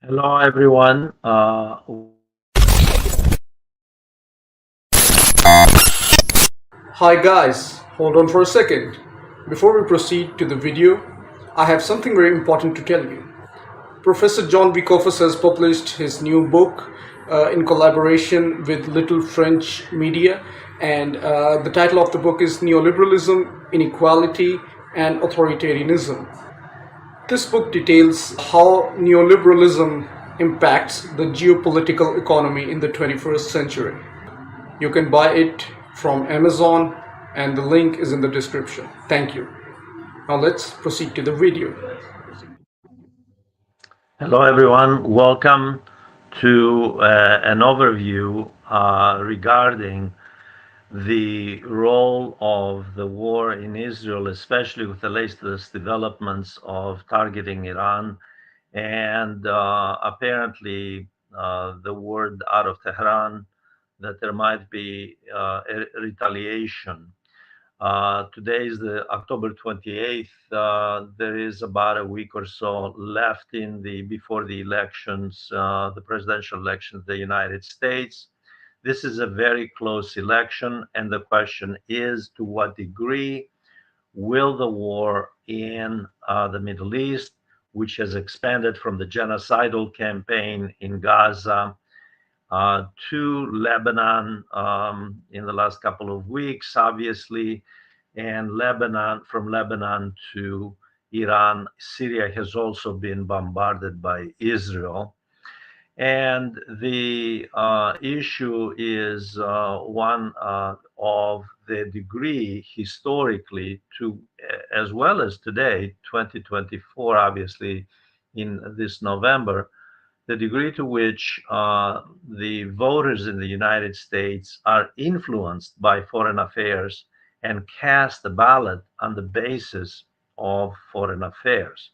Hello, everyone. Hi guys, hold on for a second. Before we proceed to the video, I have something very important to tell you. Professor Jon V. Kofas has published his new book in collaboration with Little French Media, and the title of the book is Neoliberalism, Inequality, and Authoritarianism. This book details how neoliberalism impacts the geopolitical economy in the 21st century. You can buy it from Amazon, and the link is in the description. Thank you. Now let's proceed to the video. Hello, everyone. Welcome to an overview regarding the role of the war in Israel, especially with the latest developments of targeting Iran and apparently the word out of Tehran that there might be a retaliation. Today is the October 28th. There is about a week or so left in the before the elections, the presidential elections of the United States. This is a very close election, and the question is to what degree will the war in the Middle East, which has expanded from the genocidal campaign in Gaza to Lebanon in the last couple of weeks, obviously, and Lebanon, from Lebanon to Iran. Syria has also been bombarded by Israel. And the issue is one of the degree historically to, as well as today, 2024, obviously, in this November, the degree to which the voters in the United States are influenced by foreign affairs and cast a ballot on the basis of foreign affairs.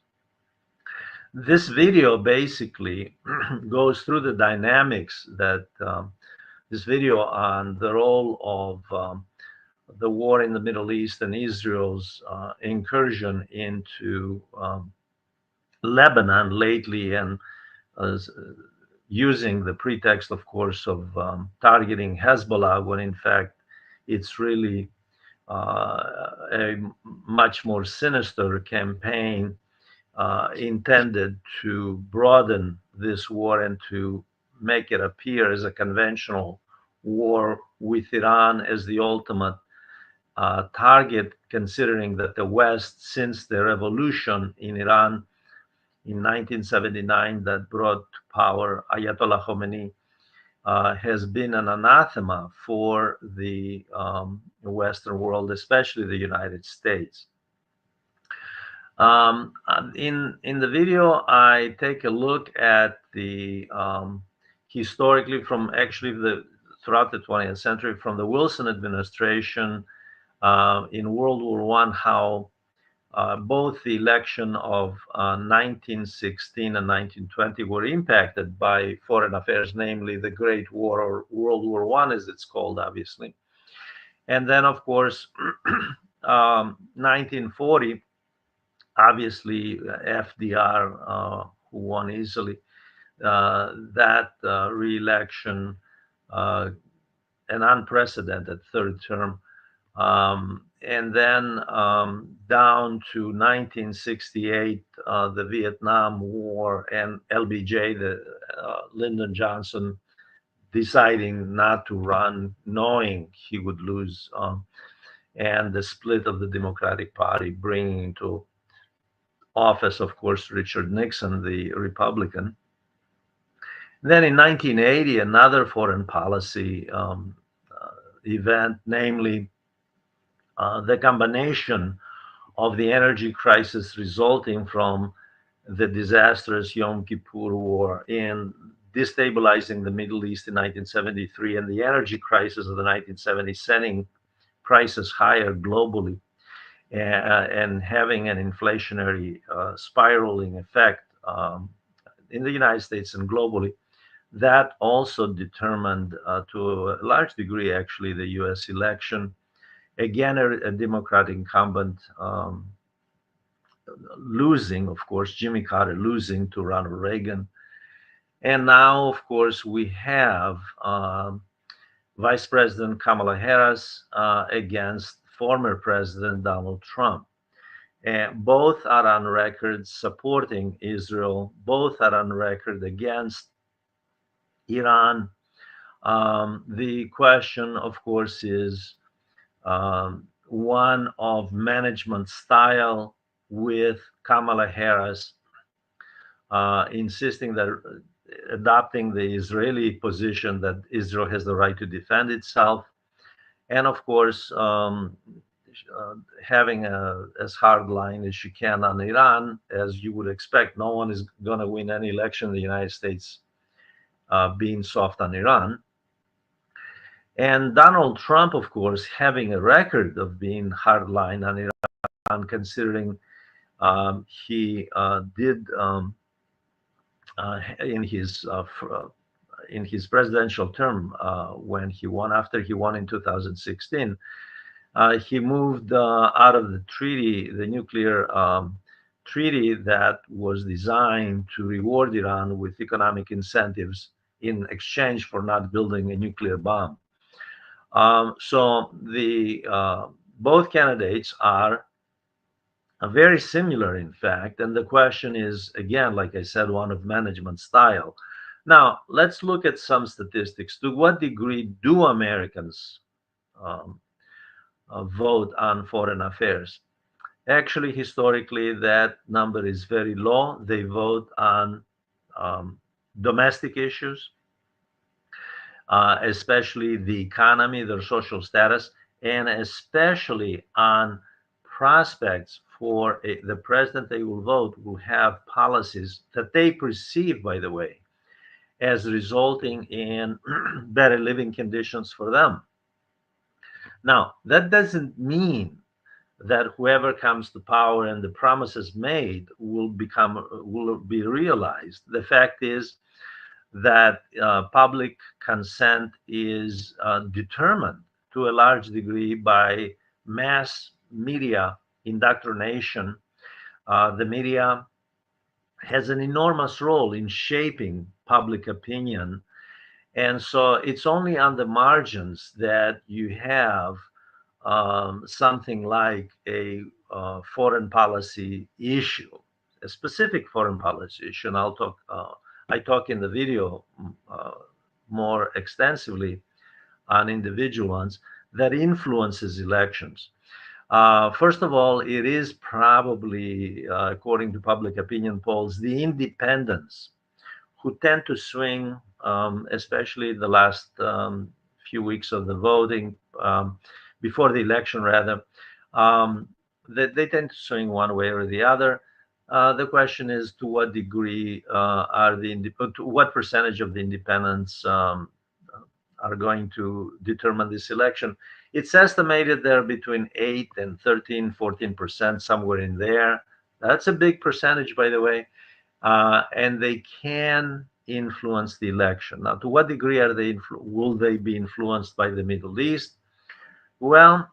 This video basically goes through the dynamics that this video on the role of the war in the Middle East and Israel's incursion into Lebanon lately, and uh, using the pretext, of course, of targeting Hezbollah, when in fact it's really a much more sinister campaign intended to broaden this war and to make it appear as a conventional war with Iran as the ultimate target, considering that the West, since the revolution in Iran in 1979 that brought to power Ayatollah Khomeini, has been an anathema for the Western world, especially the United States. In the video, I take a look at the historically from actually the throughout the 20th century, from the Wilson administration in World War One, how both the election of 1916 and 1920 were impacted by foreign affairs, namely the Great War, or World War One, as it's called, obviously. And then, of course, 1940, obviously, FDR, who won easily that re-election, an unprecedented third term, and then down to 1968, the Vietnam War, and LBJ, the Lyndon Johnson, deciding not to run, knowing he would lose, and the split of the Democratic Party, bringing into office, of course, Richard Nixon, the Republican. Then in 1980, another foreign policy event, namely the combination of the energy crisis resulting from the disastrous Yom Kippur War and destabilizing the Middle East in 1973, and the energy crisis of the 1970s, sending prices higher globally and having an inflationary spiraling effect in the United States and globally. That also determined, to a large degree, actually, the US election. Again, a Democratic incumbent losing, of course, Jimmy Carter losing to Ronald Reagan. And now, of course, we have Vice President Kamala Harris against former President Donald Trump. And both are on record supporting Israel, both are on record against Iran. The question, of course, is one of management style, with Kamala Harris insisting that adopting the Israeli position that Israel has the right to defend itself, and of course, uh, having as hard line as she can on Iran, as you would expect. No one is going to win any election in the United States being soft on Iran. And Donald Trump, of course, having a record of being hardline on Iran, considering he did in his presidential term when he won, after he won in 2016, he moved out of the treaty, the nuclear treaty that was designed to reward Iran with economic incentives in exchange for not building a nuclear bomb. So the both candidates are very similar, in fact. And the question is, again, like I said, one of management style. Now, let's look at some statistics. To what degree do Americans um, vote on foreign affairs? Actually, historically, that number is very low. They vote on um, domestic issues, especially the economy, their social status, and especially on prospects for the president they will vote will have policies that they perceive, by the way, as resulting in better living conditions for them. Now, that doesn't mean that whoever comes to power and the promises made will be realized. The fact is that public consent is determined to a large degree by mass media indoctrination. The media has an enormous role in shaping public opinion. And so it's only on the margins that you have something like a foreign policy issue, a specific foreign policy issue. And I talk in the video more extensively on individual ones that influences elections. First of all, it is probably, according to public opinion polls, the independents who tend to swing, especially the last few weeks of the voting, before the election, rather. Um, they tend to swing one way or the other. The question is, to what degree to what percentage of the independents are going to determine this election? It's estimated they're between 8 and 13, 14%, somewhere in there. That's a big percentage, by the way. And they can influence the election. Now, to what degree will they be influenced by the Middle East? Well,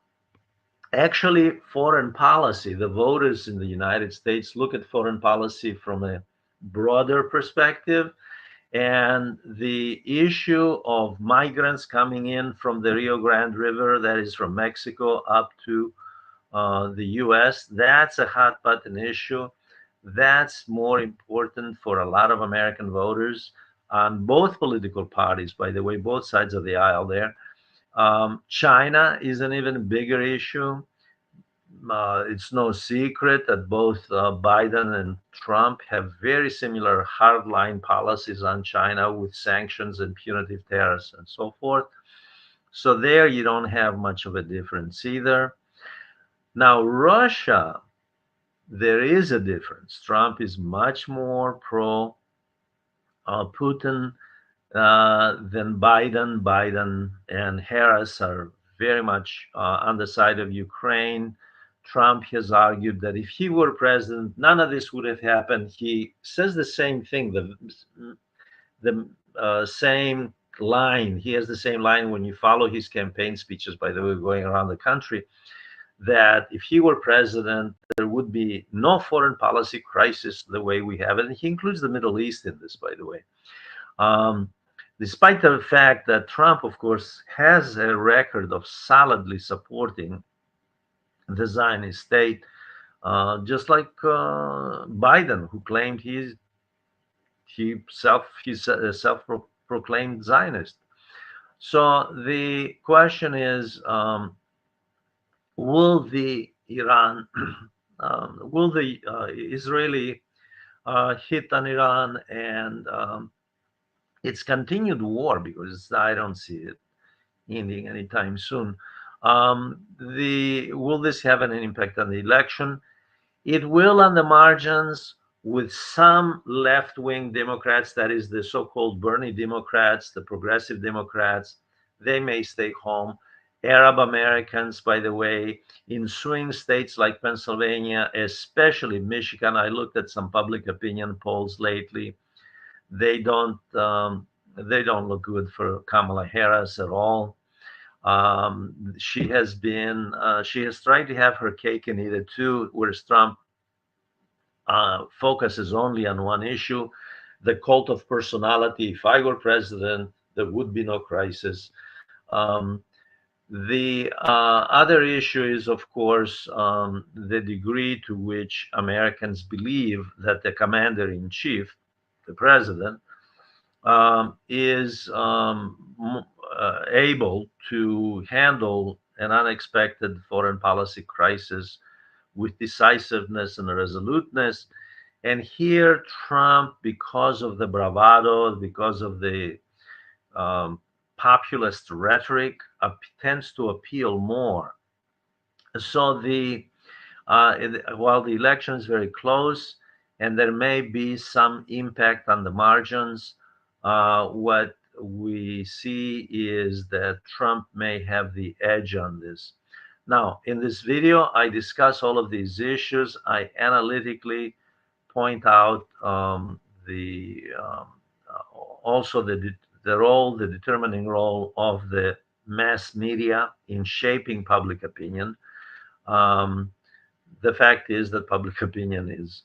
actually, foreign policy, the voters in the United States look at foreign policy from a broader perspective. And the issue of migrants coming in from the Rio Grande River, that is from Mexico up to the US, that's a hot button issue. That's more important for a lot of American voters on both political parties, by the way, both sides of the aisle there. China is an even bigger issue. It's no secret that both Biden and Trump have very similar hardline policies on China, with sanctions and punitive tariffs and so forth. So there you don't have much of a difference either. Now, Russia, there is a difference. Trump is much more pro Putin than Biden. Biden and Harris are very much on the side of Ukraine. Trump has argued that if he were president, none of this would have happened. He says the same thing, the same line. He has the same line when you follow his campaign speeches, by the way, going around the country, that if he were president, there would be no foreign policy crisis the way we have it. And he includes the Middle East in this, by the way. Um, Despite the fact that Trump, of course, has a record of solidly supporting the Zionist state, just like Biden, who claimed he's a self-proclaimed Zionist. So the question is, will the Iran, will the Israeli hit on Iran and its continued war, because I don't see it ending anytime soon. The Will this have an impact on the election? It will on the margins with some left wing Democrats, that is, the so called Bernie Democrats, the progressive Democrats. They may stay home. Arab Americans, by the way, in swing states like Pennsylvania, especially Michigan, I looked at some public opinion polls lately. They don't. They don't look good for Kamala Harris at all. She has tried to have her cake and eat it too, whereas Trump focuses only on one issue, the cult of personality. If I were president, there would be no crisis. Um, the other issue is, of course, the degree to which Americans believe that the commander in chief, the president, is able to handle an unexpected foreign policy crisis with decisiveness and resoluteness. And here, Trump, because of the bravado, because of the um, populist rhetoric, tends to appeal more. So while the election is very close and there may be some impact on the margins, what we see is that Trump may have the edge on this. Now, in this video, I discuss all of these issues. I analytically point out the also the role, the determining role of the mass media in shaping public opinion. Um, the fact is that public opinion is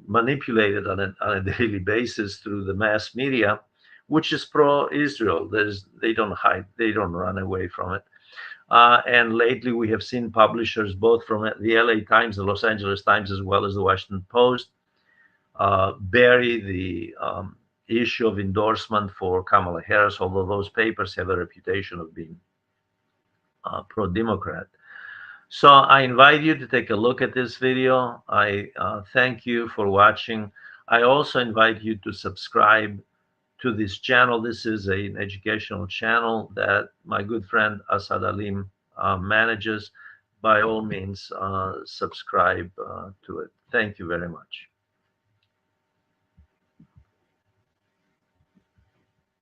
manipulated on a daily basis through the mass media, which is pro-Israel. They don't hide, they don't run away from it. And lately, we have seen publishers both from the LA Times, the Los Angeles Times, as well as the Washington Post, bury the issue of endorsement for Kamala Harris, although those papers have a reputation of being pro-Democrat. So I invite you to take a look at this video. I thank you for watching. I also invite you to subscribe to this channel. This is an educational channel that my good friend Asad Alim manages. By all means, subscribe to it. Thank you very much.